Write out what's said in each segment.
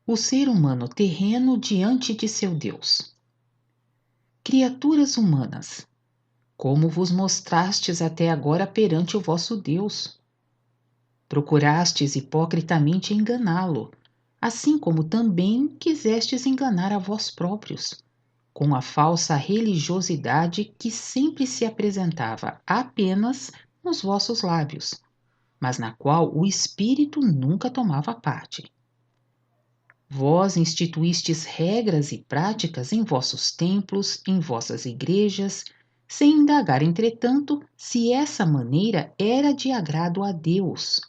O ser humano terreno diante de seu Deus. Criaturas humanas, como vos mostrastes até agora perante o vosso Deus? Procurastes hipocritamente enganá-lo, assim como também quisestes enganar a vós próprios, com a falsa religiosidade que sempre se apresentava apenas nos vossos lábios, mas na qual o espírito nunca tomava parte. Vós instituístes regras e práticas em vossos templos, em vossas igrejas, sem indagar, entretanto, se essa maneira era de agrado a Deus.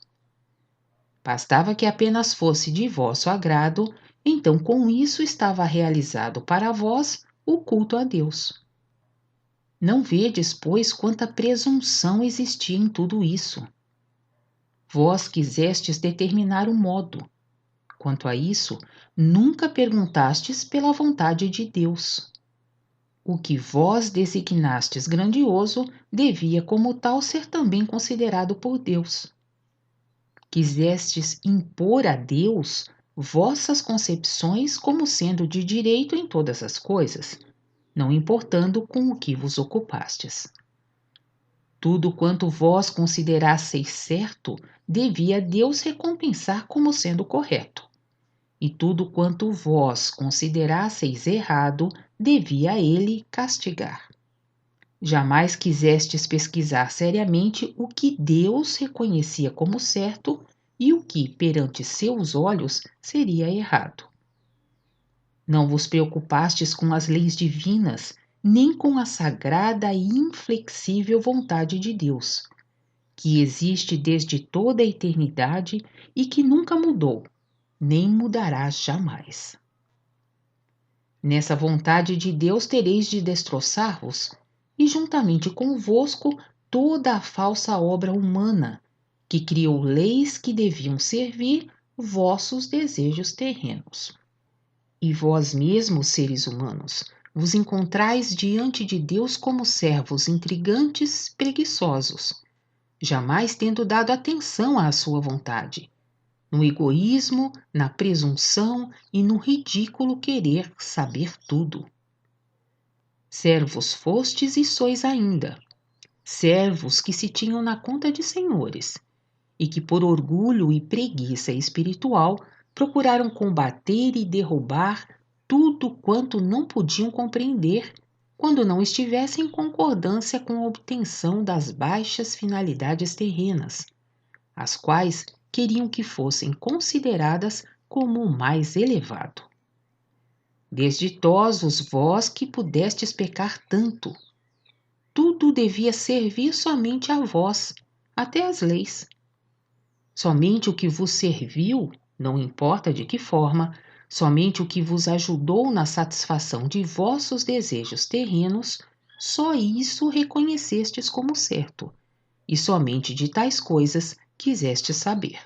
Bastava que apenas fosse de vosso agrado, então com isso estava realizado para vós o culto a Deus. Não vedes, pois, quanta presunção existia em tudo isso. Vós quisestes determinar o modo. Quanto a isso, nunca perguntastes pela vontade de Deus. O que vós designastes grandioso devia, como tal, ser também considerado por Deus. Quisestes impor a Deus vossas concepções como sendo de direito em todas as coisas, não importando com o que vos ocupastes. Tudo quanto vós considerasseis certo, devia Deus recompensar como sendo correto. E tudo quanto vós considerasseis errado, devia ele castigar. Jamais quisestes pesquisar seriamente o que Deus reconhecia como certo e o que, perante seus olhos, seria errado. Não vos preocupastes com as leis divinas, nem com a sagrada e inflexível vontade de Deus, que existe desde toda a eternidade e que nunca mudou, nem mudará jamais. Nessa vontade de Deus tereis de destroçar-vos, e juntamente convosco toda a falsa obra humana, que criou leis que deviam servir vossos desejos terrenos. E vós mesmos, seres humanos, vos encontrais diante de Deus como servos intrigantes, preguiçosos, jamais tendo dado atenção à sua vontade, no egoísmo, na presunção e no ridículo querer saber tudo. Servos fostes e sois ainda, servos que se tinham na conta de senhores, e que por orgulho e preguiça espiritual procuraram combater e derrubar tudo quanto não podiam compreender, quando não estivesse em concordância com a obtenção das baixas finalidades terrenas, as quais queriam que fossem consideradas como o mais elevado. Desditosos vós que pudestes pecar tanto, tudo devia servir somente a vós, até as leis. Somente o que vos serviu, não importa de que forma, somente o que vos ajudou na satisfação de vossos desejos terrenos, só isso reconhecestes como certo, e somente de tais coisas quisestes saber.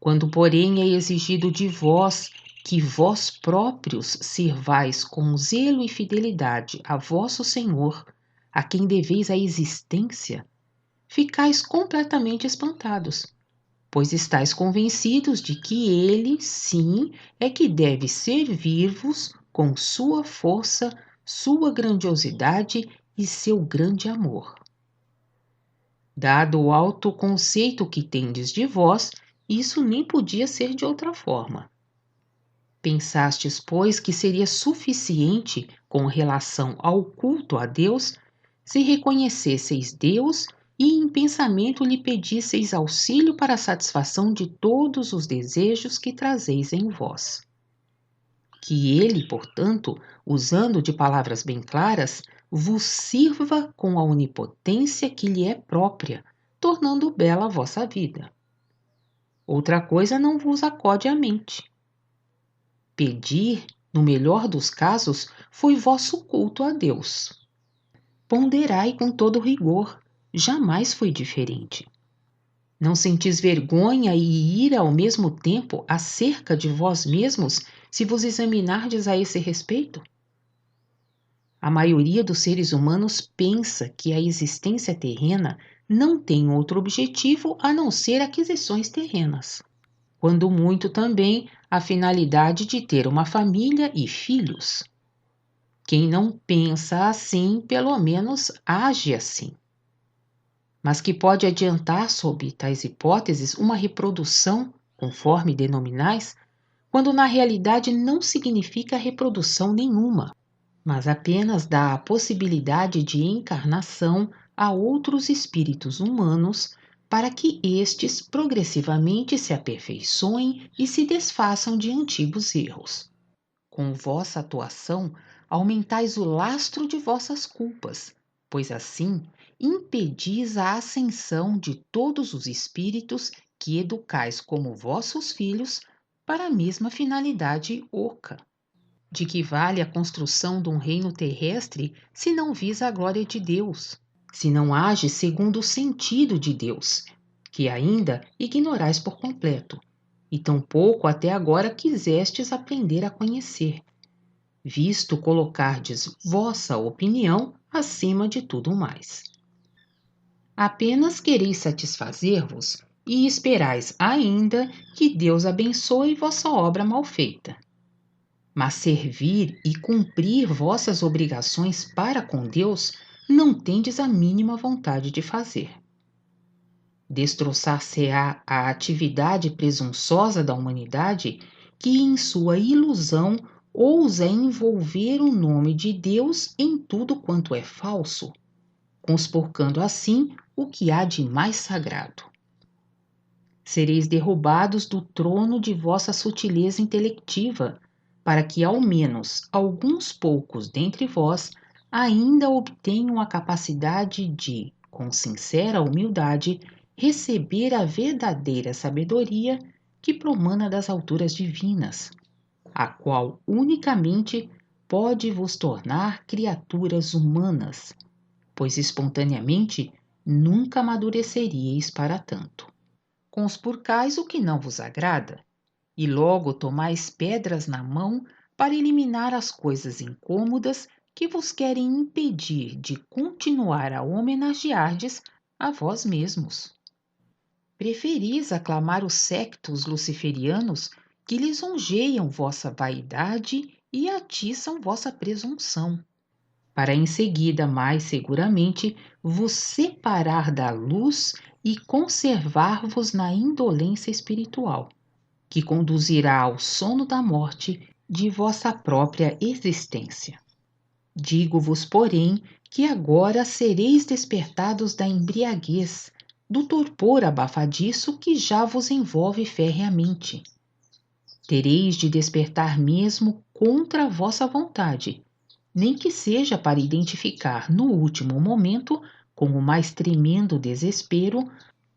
Quando, porém, é exigido de vós que vós próprios sirvais com zelo e fidelidade a vosso Senhor, a quem deveis a existência, ficais completamente espantados, pois estáis convencidos de que ele, sim, é que deve servir-vos com sua força, sua grandiosidade e seu grande amor. Dado o alto conceito que tendes de vós, isso nem podia ser de outra forma. Pensastes, pois, que seria suficiente com relação ao culto a Deus, se reconhecesseis Deus e em pensamento lhe pedisseis auxílio para a satisfação de todos os desejos que trazeis em vós. Que ele, portanto, usando de palavras bem claras, vos sirva com a onipotência que lhe é própria, tornando bela a vossa vida. Outra coisa não vos acode à mente. Pedir, no melhor dos casos, foi vosso culto a Deus. Ponderai com todo rigor, jamais foi diferente. Não sentis vergonha e ira ao mesmo tempo acerca de vós mesmos se vos examinardes a esse respeito? A maioria dos seres humanos pensa que a existência terrena não tem outro objetivo a não ser aquisições terrenas. quando muito também a finalidade de ter uma família e filhos. Quem não pensa assim, pelo menos age assim. Mas que pode adiantar sob tais hipóteses uma reprodução, conforme denominais, quando na realidade não significa reprodução nenhuma, mas apenas dá a possibilidade de encarnação a outros espíritos humanos para que estes progressivamente se aperfeiçoem e se desfaçam de antigos erros. Com vossa atuação, aumentais o lastro de vossas culpas, pois assim impedis a ascensão de todos os espíritos que educais como vossos filhos para a mesma finalidade oca. De que vale a construção de um reino terrestre se não visa a glória de Deus, se não age segundo o sentido de Deus, que ainda ignorais por completo, e tampouco até agora quisestes aprender a conhecer, visto colocardes vossa opinião acima de tudo mais. Apenas quereis satisfazer-vos e esperais ainda que Deus abençoe vossa obra mal feita. Mas servir e cumprir vossas obrigações para com Deus não tendes a mínima vontade de fazer. Destroçar-se-á a atividade presunçosa da humanidade que, em sua ilusão, ousa envolver o nome de Deus em tudo quanto é falso, conspurcando assim o que há de mais sagrado. Sereis derrubados do trono de vossa sutileza intelectiva, para que ao menos alguns poucos dentre vós ainda obtenham a capacidade de, com sincera humildade, receber a verdadeira sabedoria que promana das alturas divinas, a qual unicamente pode vos tornar criaturas humanas, pois espontaneamente nunca amadureceríeis para tanto. Conspurcais o que não vos agrada, e logo tomais pedras na mão para eliminar as coisas incômodas que vos querem impedir de continuar a homenageardes a vós mesmos. Preferis aclamar os sectos luciferianos que lisonjeiam vossa vaidade e atiçam vossa presunção, para em seguida mais seguramente vos separar da luz e conservar-vos na indolência espiritual, que conduzirá ao sono da morte de vossa própria existência. Digo-vos, porém, que agora sereis despertados da embriaguez, do torpor abafadiço que já vos envolve ferreamente. Tereis de despertar mesmo contra a vossa vontade, nem que seja para identificar no último momento, com o mais tremendo desespero,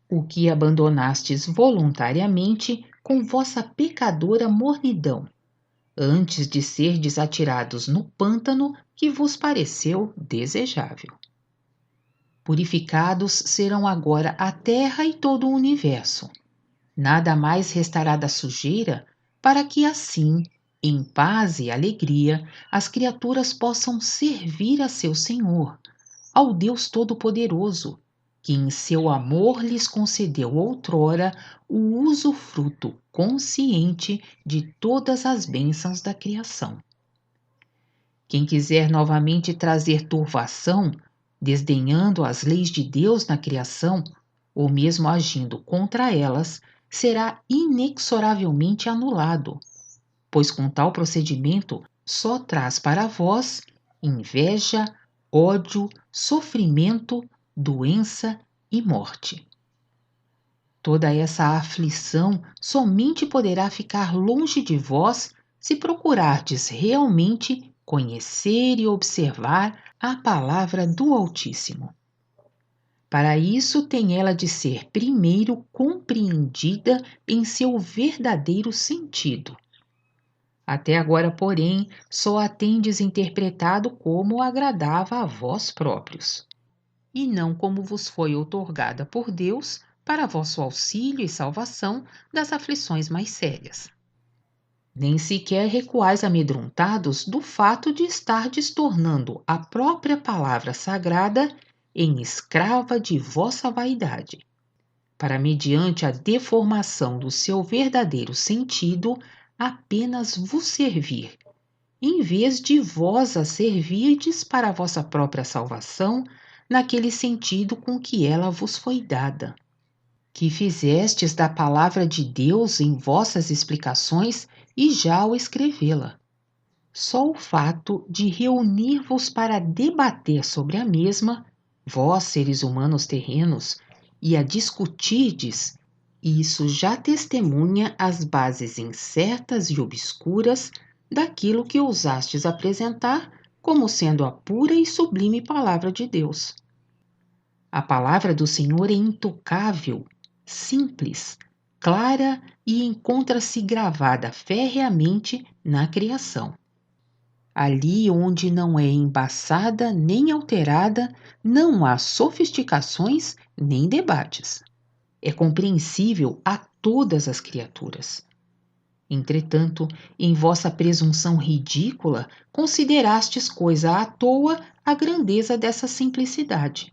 o que abandonastes voluntariamente com vossa pecadora mornidão, antes de serdes atirados no pântano que vos pareceu desejável. Purificados serão agora a terra e todo o universo. Nada mais restará da sujeira, para que assim, em paz e alegria, as criaturas possam servir a seu Senhor, ao Deus Todo-Poderoso, que em seu amor lhes concedeu outrora o usufruto consciente de todas as bênçãos da criação. Quem quiser novamente trazer turvação, desdenhando as leis de Deus na criação, ou mesmo agindo contra elas, será inexoravelmente anulado, pois com tal procedimento só traz para vós inveja, ódio, sofrimento, doença e morte. Toda essa aflição somente poderá ficar longe de vós se procurardes realmente conhecer e observar a palavra do Altíssimo. Para isso tem ela de ser primeiro compreendida em seu verdadeiro sentido. Até agora, porém, só a tendes interpretado como agradava a vós próprios, e não como vos foi outorgada por Deus para vosso auxílio e salvação das aflições mais sérias. Nem sequer recuais amedrontados do fato de estardes tornando a própria palavra sagrada em escrava de vossa vaidade. para, mediante a deformação do seu verdadeiro sentido, apenas vos servir, em vez de vós a servirdes para a vossa própria salvação, naquele sentido com que ela vos foi dada. Que fizestes da palavra de Deus em vossas explicações e já ao escrevê-la. Só o fato de reunir-vos para debater sobre a mesma, vós, seres humanos terrenos, e a discutirdes, isso já testemunha as bases incertas e obscuras daquilo que ousastes apresentar como sendo a pura e sublime palavra de Deus. A palavra do Senhor é intocável, simples, clara e encontra-se gravada ferreamente na criação. Ali onde não é embaçada nem alterada, não há sofisticações nem debates. É compreensível a todas as criaturas. Entretanto, em vossa presunção ridícula, considerastes coisa à toa a grandeza dessa simplicidade.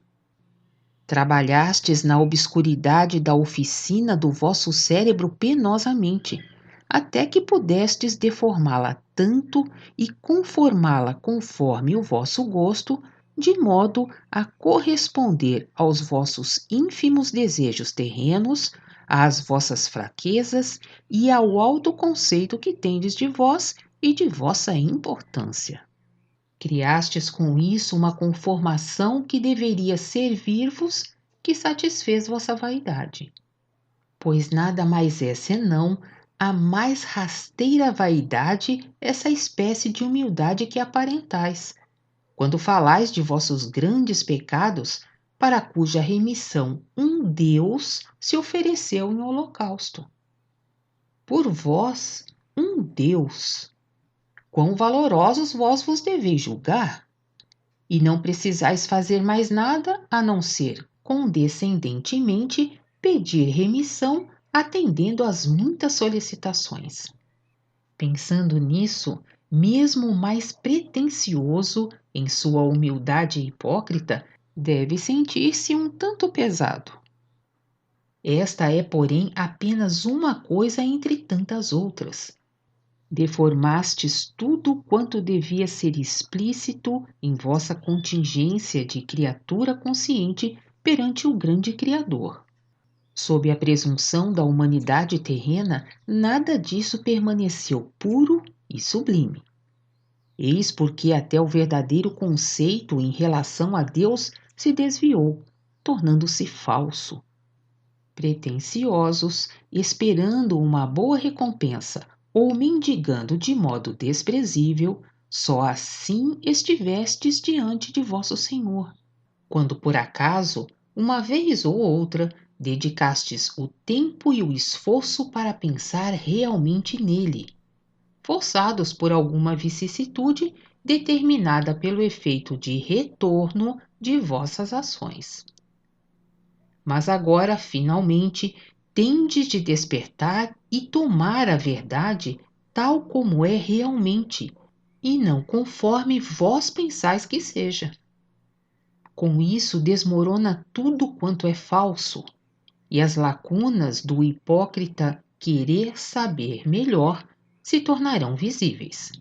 Trabalhastes na obscuridade da oficina do vosso cérebro penosamente, até que pudestes deformá-la tanto e conformá-la conforme o vosso gosto, de modo a corresponder aos vossos ínfimos desejos terrenos, às vossas fraquezas e ao alto conceito que tendes de vós e de vossa importância. Criastes com isso uma conformação que deveria servir-vos, que satisfez vossa vaidade. Pois nada mais é senão a mais rasteira vaidade, essa espécie de humildade que aparentais, quando falais de vossos grandes pecados, para cuja remissão um Deus se ofereceu em holocausto. Por vós, um Deus. Quão valorosos vós vos deveis julgar? E não precisais fazer mais nada a não ser condescendentemente pedir remissão, atendendo às muitas solicitações. Pensando nisso, mesmo o mais pretensioso, em sua humildade hipócrita, deve sentir-se um tanto pesado. Esta é, porém, apenas uma coisa entre tantas outras. Deformastes tudo quanto devia ser explícito em vossa contingência de criatura consciente perante o grande Criador. Sob a presunção da humanidade terrena, nada disso permaneceu puro e sublime. Eis porque até o verdadeiro conceito em relação a Deus se desviou, tornando-se falso. Pretensiosos, esperando uma boa recompensa, ou mendigando de modo desprezível, só assim estivestes diante de vosso Senhor. Quando por acaso, uma vez ou outra, dedicastes o tempo e o esforço para pensar realmente nele, forçados por alguma vicissitude determinada pelo efeito de retorno de vossas ações. Mas agora, finalmente, tendes de despertar e tomar a verdade tal como é realmente, e não conforme vós pensais que seja. Com isso desmorona tudo quanto é falso, e as lacunas do hipócrita querer saber melhor se tornarão visíveis.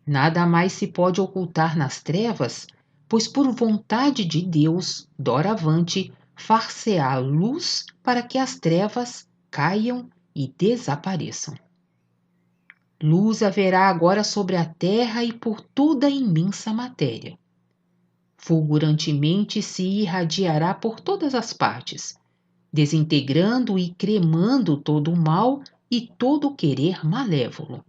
Nada mais se pode ocultar nas trevas, pois por vontade de Deus, doravante, far-se-á luz para que as trevas caiam e desapareçam. Luz haverá agora sobre a terra e por toda a imensa matéria. Fulgurantemente se irradiará por todas as partes, desintegrando e cremando todo o mal e todo o querer malévolo.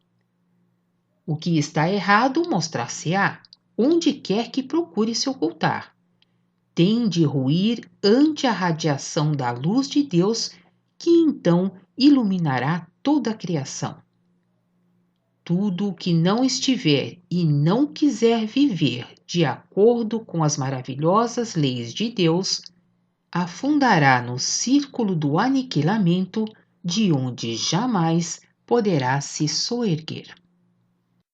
O que está errado mostrar-se-á, onde quer que procure se ocultar. Tem de ruir ante a radiação da luz de Deus, que então iluminará toda a criação. Tudo o que não estiver e não quiser viver de acordo com as maravilhosas leis de Deus, afundará no círculo do aniquilamento, de onde jamais poderá se soerguer.